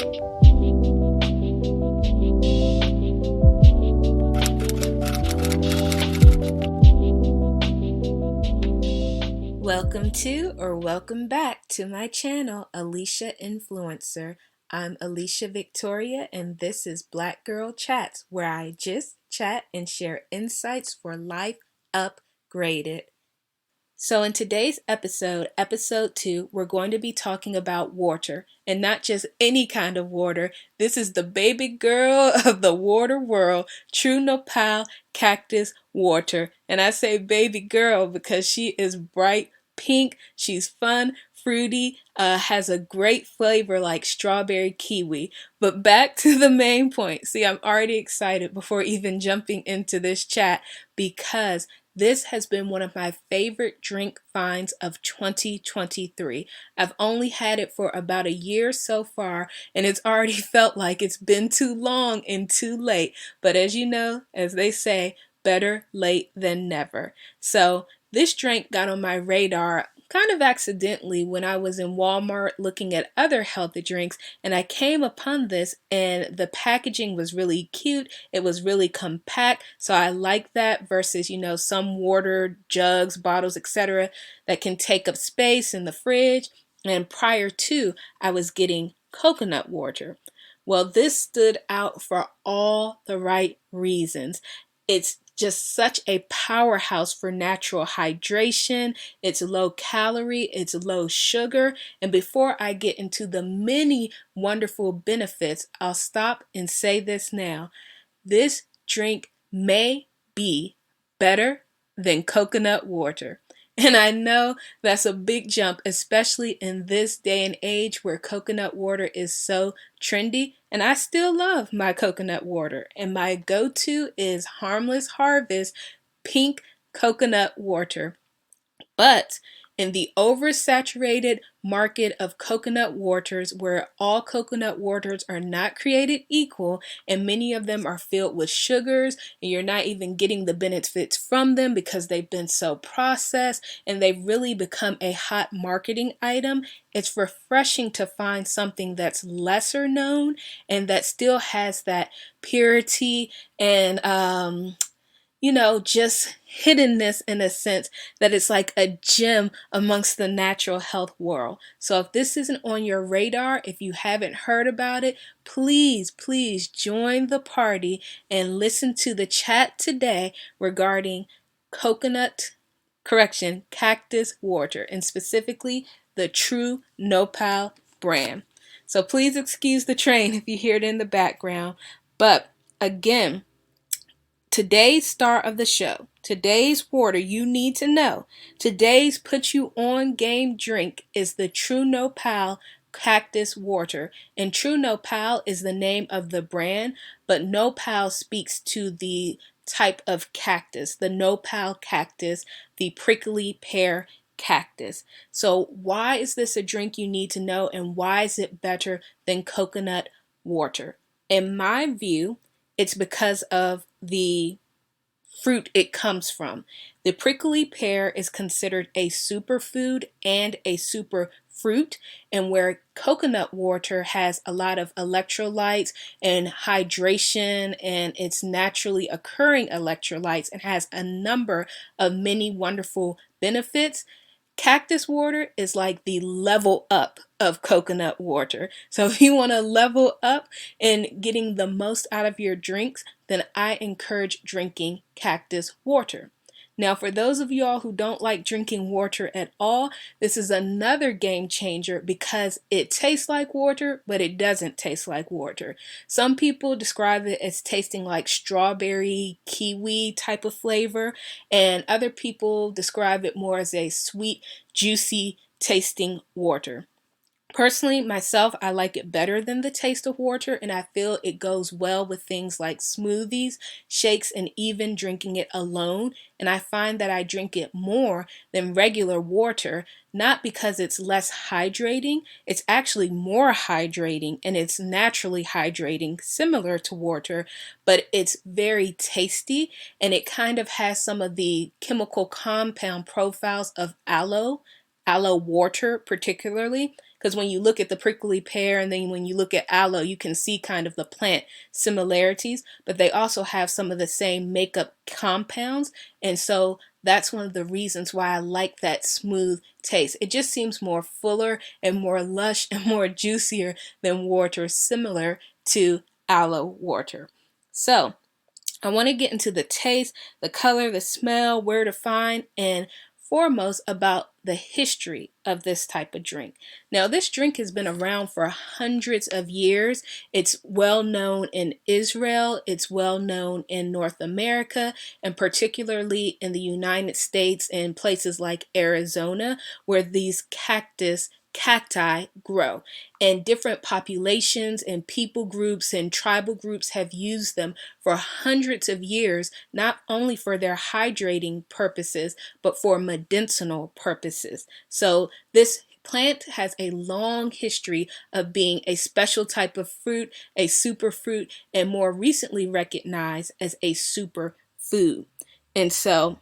Welcome to or welcome back to my channel, Alicia Influencer. I'm Alicia Victoria and this is Black Girl Chats, where I just chat and share insights for life upgraded. So in today's episode, episode 2, we're going to be talking about water, and not just any kind of water. This is the baby girl of the water world, true nopal cactus water. And I say baby girl because she is bright pink, she's fun, fruity, has a great flavor like strawberry kiwi. But back to the main point. See, I'm already excited before even jumping into this chat because this has been one of my favorite drink finds of 2023. I've only had it for about a year so far, and it's already felt like it's been too long and too late. But as you know, as they say, better late than never. So this drink got on my radar kind of accidentally when I was in Walmart looking at other healthy drinks, and I came upon this, and the packaging was really cute. It was really compact, so I like that versus, some water jugs, bottles, etc. that can take up space in the fridge. And prior to, I was getting coconut water. Well, this stood out for all the right reasons. It's just such a powerhouse for natural hydration. It's low calorie, it's low sugar. And before I get into the many wonderful benefits, I'll stop and say this now. This drink may be better than coconut water. And I know that's a big jump, especially in this day and age where coconut water is so trendy. And I still love my coconut water. And my go-to is Harmless Harvest pink coconut water. But in the oversaturated market of coconut waters, where all coconut waters are not created equal, and many of them are filled with sugars, and you're not even getting the benefits from them because they've been so processed and they've really become a hot marketing item, it's refreshing to find something that's lesser known and that still has that purity and just hiddenness in a sense that it's like a gem amongst the natural health world. So if this isn't on your radar, if you haven't heard about it, please join the party and listen to the chat today regarding cactus water, and specifically the True Nopal brand. So please excuse the train if you hear it in the background. But again, today's star of the show, today's water you need to know, today's put you on game drink is the True Nopal cactus water. And True Nopal is the name of the brand, but nopal speaks to the type of cactus, the nopal cactus, the prickly pear cactus. So why is this a drink you need to know, and why is it better than coconut water? In my view, it's because of the fruit it comes from. The prickly pear is considered a superfood and a super fruit, and where coconut water has a lot of electrolytes and hydration, and it's naturally occurring electrolytes and has a number of many wonderful benefits, cactus water is like the level up of coconut water. So if you want to level up in getting the most out of your drinks, then I encourage drinking cactus water. Now, for those of y'all who don't like drinking water at all, this is another game changer because it tastes like water, but it doesn't taste like water. Some people describe it as tasting like strawberry kiwi type of flavor, and other people describe it more as a sweet, juicy tasting water. Personally, myself, I like it better than the taste of water, and I feel it goes well with things like smoothies, shakes, and even drinking it alone. And I find that I drink it more than regular water, not because it's less hydrating, it's actually more hydrating, and it's naturally hydrating, similar to water, but it's very tasty, and it kind of has some of the chemical compound profiles of aloe water particularly. because when you look at the prickly pear and then when you look at aloe, you can see kind of the plant similarities, but they also have some of the same makeup compounds. And so that's one of the reasons why I like that smooth taste. It just seems more fuller and more lush and more juicier than water similar to aloe water. So I want to get into the taste, the color, the smell, where to find, and foremost about the history of this type of drink. Now, this drink has been around for hundreds of years. It's well known in Israel, it's well known in North America, and particularly in the United States and places like Arizona, where these cacti grow. And different populations and people groups and tribal groups have used them for hundreds of years, not only for their hydrating purposes, but for medicinal purposes. So this plant has a long history of being a special type of fruit, a superfruit, and more recently recognized as a superfood. And so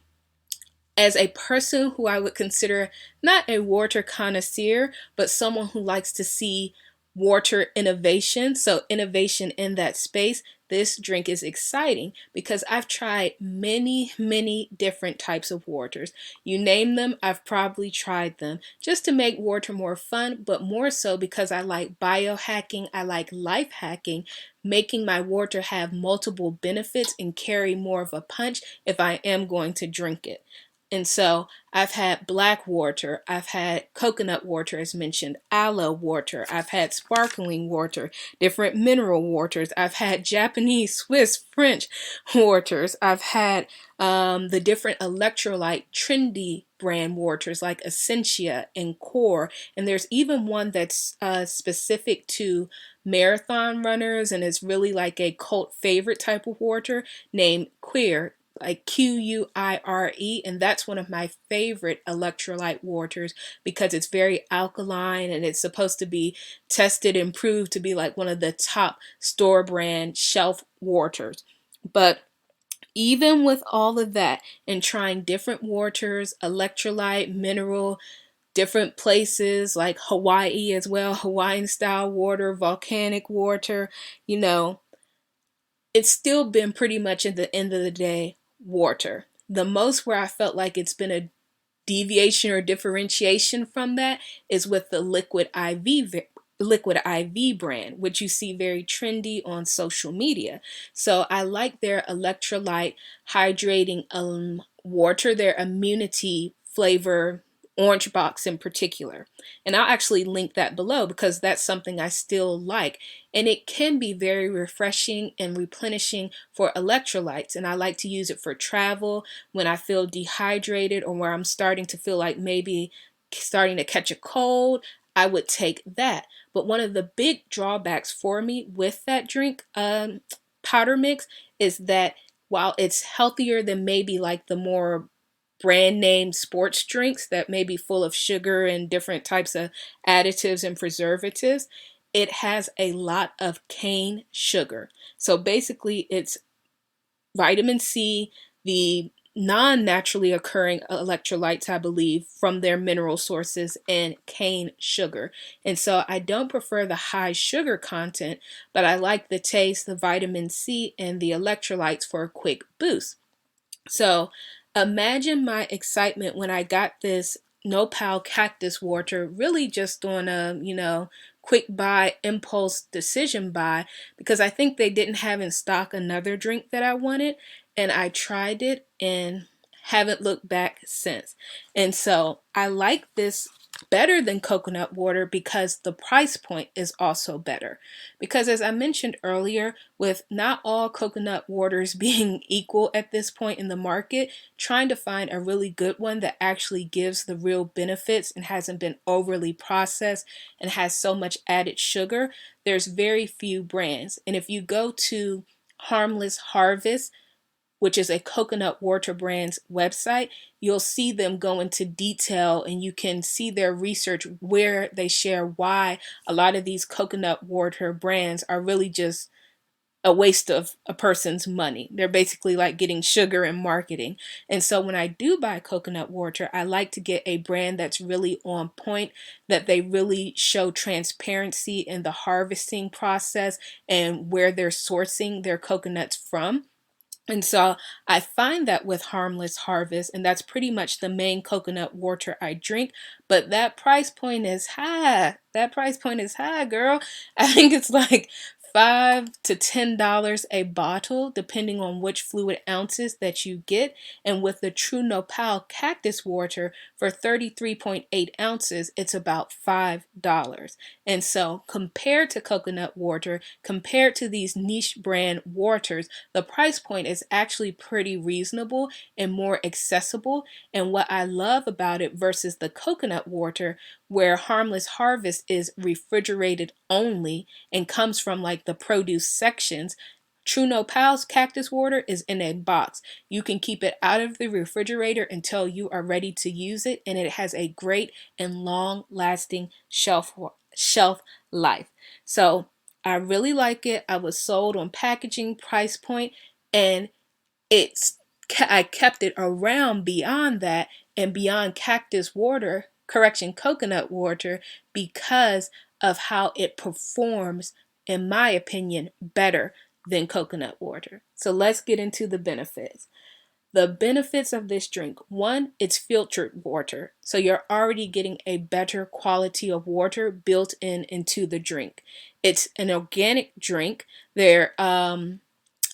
as a person who I would consider not a water connoisseur, but someone who likes to see water innovation, so innovation in that space, this drink is exciting because I've tried many, many different types of waters. You name them, I've probably tried them just to make water more fun, but more so because I like biohacking, I like life hacking, making my water have multiple benefits and carry more of a punch if I am going to drink it. And so I've had black water, I've had coconut water as mentioned, aloe water, I've had sparkling water, different mineral waters, I've had Japanese, Swiss, French waters, I've had the different electrolyte trendy brand waters like Essentia and Core, and there's even one that's specific to marathon runners and is really like a cult favorite type of water named Queer, like Quire, and that's one of my favorite electrolyte waters because it's very alkaline and it's supposed to be tested and proved to be like one of the top store brand shelf waters. But even with all of that and trying different waters, electrolyte, mineral, different places like Hawaii as well, Hawaiian style water, volcanic water, you know, it's still been pretty much at the end of the day water. The most where I felt like it's been a deviation or differentiation from that is with the Liquid IV brand, which you see very trendy on social media. So I like their electrolyte hydrating water, their immunity flavor orange box in particular. And I'll actually link that below because that's something I still like. And it can be very refreshing and replenishing for electrolytes. And I like to use it for travel when I feel dehydrated or where I'm starting to feel like maybe starting to catch a cold. I would take that. But one of the big drawbacks for me with that drink powder mix is that while it's healthier than maybe like the more brand name sports drinks that may be full of sugar and different types of additives and preservatives, it has a lot of cane sugar. So basically it's vitamin C, the non-naturally occurring electrolytes, I believe, from their mineral sources, and cane sugar. And so I don't prefer the high sugar content, but I like the taste, the vitamin C, and the electrolytes for a quick boost. So imagine my excitement when I got this nopal cactus water, really just on a, quick buy, impulse decision buy, because I think they didn't have in stock another drink that I wanted. And I tried it and haven't looked back since. And so I like this better than coconut water because the price point is also better. Because as I mentioned earlier, with not all coconut waters being equal at this point in the market, trying to find a really good one that actually gives the real benefits and hasn't been overly processed and has so much added sugar, there's very few brands. And if you go to Harmless Harvest, which is a coconut water brand's website, you'll see them go into detail and you can see their research where they share why a lot of these coconut water brands are really just a waste of a person's money. They're basically like getting sugar in marketing. And so when I do buy coconut water, I like to get a brand that's really on point, that they really show transparency in the harvesting process and where they're sourcing their coconuts from. And so I find that with Harmless Harvest, and that's pretty much the main coconut water I drink, but that price point is high. That price point is high, girl. I think it's like $5 to $10 a bottle, depending on which fluid ounces that you get. And with the True Nopal Cactus Water for 33.8 ounces, it's about $5. And so compared to coconut water, compared to these niche brand waters, the price point is actually pretty reasonable and more accessible. And what I love about it versus the coconut water, where Harmless Harvest is refrigerated only and comes from like the produce sections, True Nopal's cactus water is in a box. You can keep it out of the refrigerator until you are ready to use it, and it has a great and long-lasting shelf life. So I really like it. I was sold on packaging, price point, and it's I kept it around beyond that and beyond cactus water, correction, coconut water, because of how it performs, in my opinion, better than coconut water. So let's get into the benefits. The benefits of this drink: one, it's filtered water. So you're already getting a better quality of water built in into the drink. It's an organic drink. They're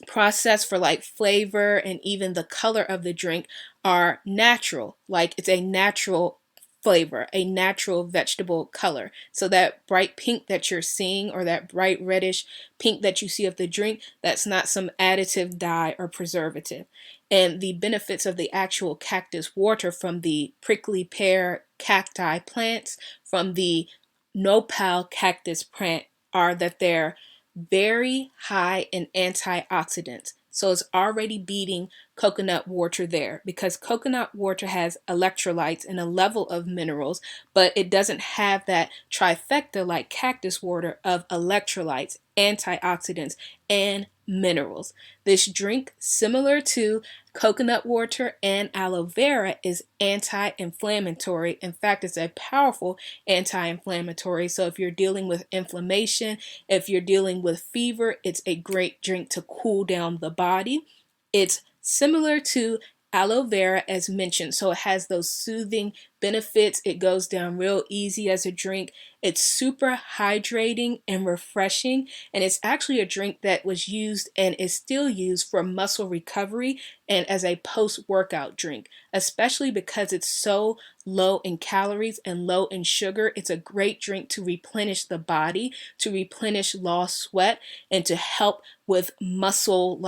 processed for like flavor, and even the color of the drink are natural. Like it's a natural flavor, a natural vegetable color. So that bright pink that you're seeing, or that bright reddish pink that you see of the drink, that's not some additive dye or preservative. And the benefits of the actual cactus water from the prickly pear cacti plants, from the nopal cactus plant, are that they're very high in antioxidants. So it's already beating coconut water there, because coconut water has electrolytes and a level of minerals, but it doesn't have that trifecta like cactus water of electrolytes, antioxidants, and minerals. This drink, similar to coconut water and aloe vera, is anti-inflammatory. In fact, it's a powerful anti-inflammatory. So if you're dealing with inflammation, if you're dealing with fever, it's a great drink to cool down the body. It's similar to aloe vera as mentioned, so it has those soothing benefits. It goes down real easy as a drink. It's super hydrating and refreshing, and it's actually a drink that was used and is still used for muscle recovery and as a post-workout drink, especially because it's so low in calories and low in sugar. It's a great drink to replenish the body, to replenish lost sweat, and to help with muscle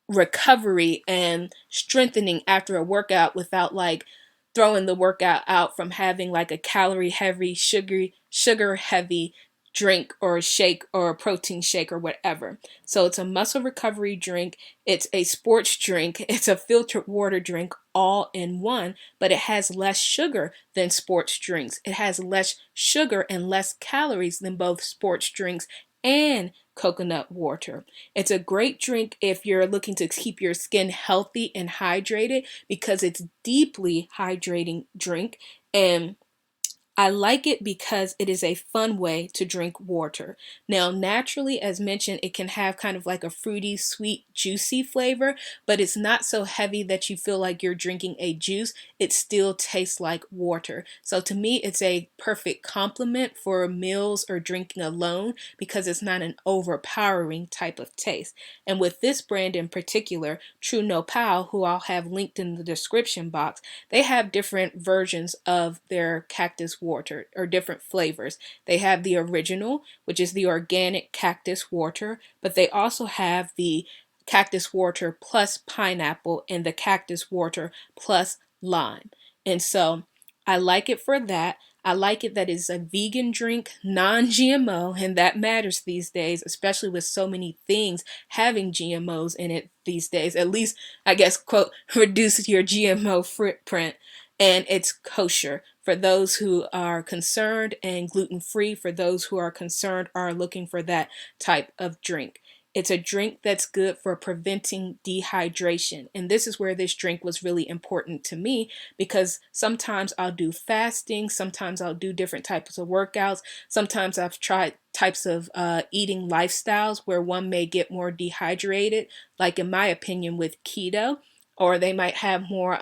recovery and strengthening after a workout, without like throwing the workout out from having like a calorie heavy, sugar heavy drink or a shake or a protein shake or whatever. So it's a muscle recovery drink, it's a sports drink, it's a filtered water drink, all in one, but it has less sugar than sports drinks. It has less sugar and less calories than both sports drinks and coconut water. It's a great drink if you're looking to keep your skin healthy and hydrated, because it's deeply hydrating drink. And I like it because it is a fun way to drink water. Now, naturally, as mentioned, it can have kind of like a fruity, sweet, juicy flavor, but it's not so heavy that you feel like you're drinking a juice. It still tastes like water. So to me, it's a perfect complement for meals or drinking alone, because it's not an overpowering type of taste. And with this brand in particular, True Nopal, who I'll have linked in the description box, they have different versions of their cactus water, or different flavors. They have the original, which is the organic cactus water, but they also have the cactus water plus pineapple and the cactus water plus lime. And so I like it for that. I like it that it's a vegan drink, non-GMO, and that matters these days, especially with so many things having GMOs in it these days. At least, I guess, quote, reduce your GMO footprint. And it's kosher. for those who are concerned, and gluten-free for those who are concerned are looking for that type of drink. It's a drink that's good for preventing dehydration. And this is where this drink was really important to me, because sometimes I'll do fasting, sometimes I'll do different types of workouts, sometimes I've tried types of eating lifestyles where one may get more dehydrated, like in my opinion with keto, or they might have more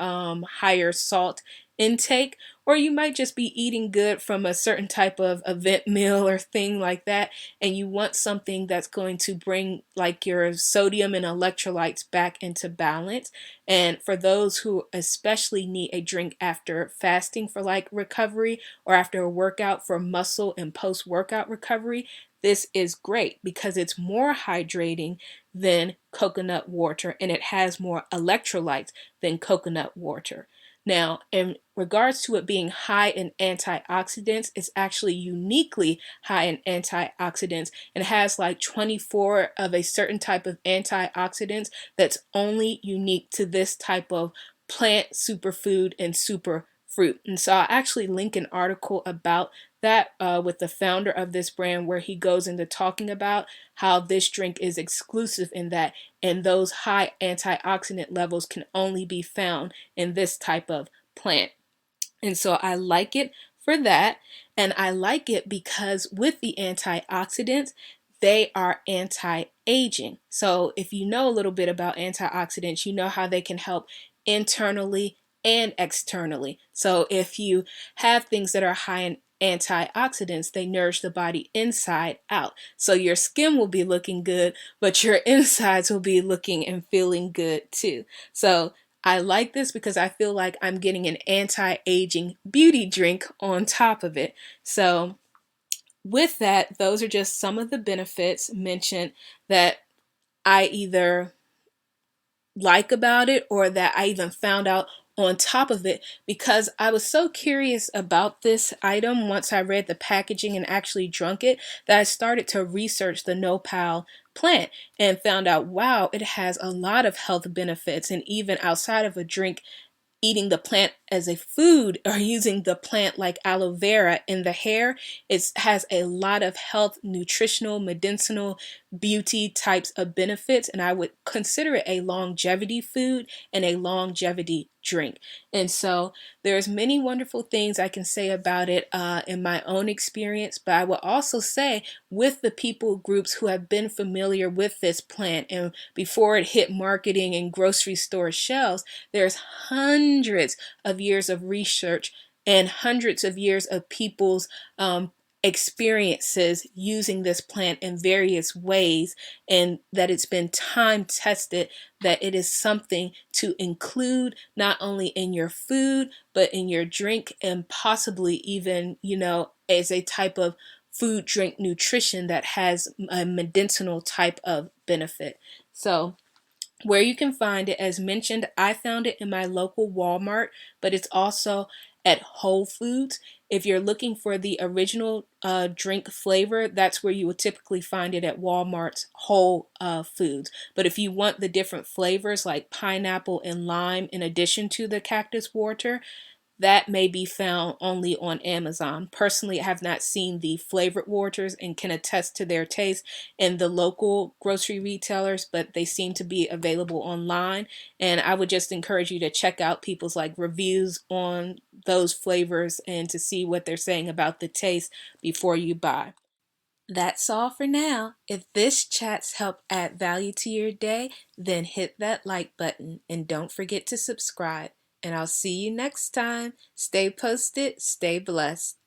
higher salt intake, or you might just be eating good from a certain type of event meal or thing like that, and you want something that's going to bring like your sodium and electrolytes back into balance. And for those who especially need a drink after fasting for like recovery, or after a workout for muscle and post-workout recovery, this is great because it's more hydrating than coconut water, and it has more electrolytes than coconut water. Now, in regards to it being high in antioxidants, it's actually uniquely high in antioxidants, and has like 24 of a certain type of antioxidants that's only unique to this type of plant superfood and super fruit. And so I'll actually link an article about that with the founder of this brand, where he goes into talking about how this drink is exclusive in that, and those high antioxidant levels can only be found in this type of plant. And so I like it for that. And I like it because with the antioxidants, they are anti-aging. So if you know a little bit about antioxidants, you know how they can help internally and externally. So if you have things that are high in antioxidants, they nourish the body inside out. So your skin will be looking good, but your insides will be looking and feeling good too. So I like this because I feel like I'm getting an anti-aging beauty drink on top of it. So with that, those are just some of the benefits mentioned that I either like about it, or that I even found out on top of it, because I was so curious about this item once I read the packaging and actually drunk it, that I started to research the nopal plant and found out, wow, it has a lot of health benefits. And even outside of a drink, eating the plant as a food, or using the plant like aloe vera in the hair, it has a lot of health, nutritional, medicinal, beauty types of benefits, and I would consider it a longevity food and a longevity drink. And so there's many wonderful things I can say about it in my own experience, but I will also say with the people groups who have been familiar with this plant, and before it hit marketing and grocery store shelves, there's hundreds of years of research and hundreds of years of people's experiences using this plant in various ways, and that it's been time tested, that it is something to include not only in your food but in your drink, and possibly even, as a type of food drink nutrition that has a medicinal type of benefit. So where you can find it, as mentioned, I found it in my local Walmart, but it's also at Whole Foods. If you're looking for the original drink flavor, that's where you would typically find it, at Walmart's Whole Foods. But if you want the different flavors like pineapple and lime in addition to the cactus water, that may be found only on Amazon. Personally, I have not seen the flavored waters and can attest to their taste in the local grocery retailers, but they seem to be available online. And I would just encourage you to check out people's like reviews on those flavors and to see what they're saying about the taste before you buy. That's all for now. If this chat's helped add value to your day, then hit that like button and don't forget to subscribe. And I'll see you next time. Stay posted, stay blessed.